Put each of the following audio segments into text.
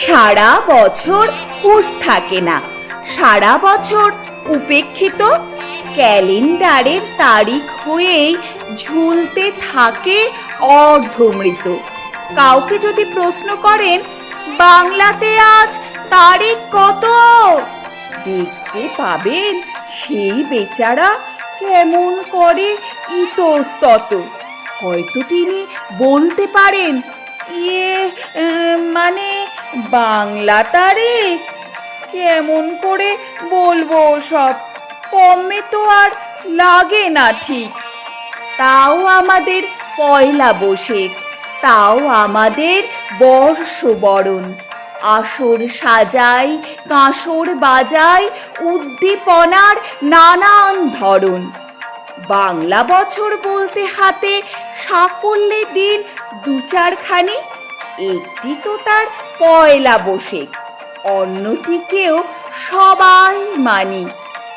সারা বছর হুঁশ থাকে না, সারা বছর উপেক্ষিত ক্যালেন্ডারের তারিখ হয়েই ঝুলতে থাকে অর্ধমৃত। কাউকে যদি প্রশ্ন করেন বাংলাতে আজ তারিখ কত, দেখতে পাবেন সেই বেচারা কেমন করে ইতস্তত। হয়তো তিনি বলতে পারেন, মানে বাংলা তারিখ কেমন করে বলবো, সব কমে তো আর লাগে না ঠিক। তাও আমাদের পয়লা বৈশাখ, তাও আমাদের বর্ষবরণ, আসর সাজাই, কাঁসর বাজাই, উদ্দীপনার নানান ধরন। বাংলা বছর বলতে হাতে সাফল্যের দিন দু চারখানি, একটি তো তার পয়লা বৈশাখ, অন্যটিকেও সবাই মানি।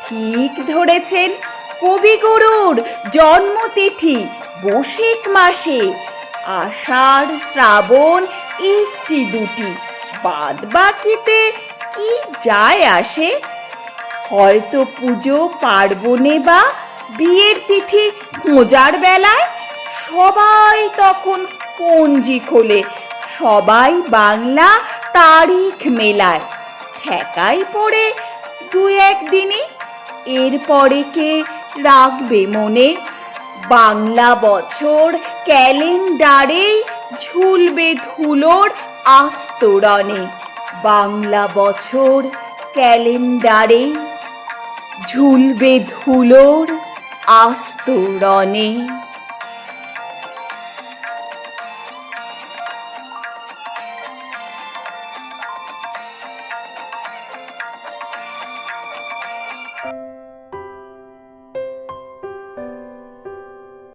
ঠিক ধরেছেন, কবিগুরুর জন্মতিথি বৈশাখ মাসে, আষাঢ় শ্রাবণ একটি দুটি, বাদ বাকিতে কি যায় আসে। হয়তো পুজো পার্বণে বা বিয়ের তিথি খোঁজার বেলায় সবাই তখন পঞ্জি খোলে, সবাই বাংলা তারিখ মেলায়, ঠেকাই পড়ে দু একদিনই। এরপরে কে রাখবে মনে, বাংলা বছর ক্যালেন্ডারেই ঝুলবে ধুলোর আস্তরণে, বাংলা বছর ক্যালেন্ডারে ঝুলবে ধুলোর আস্তরণে।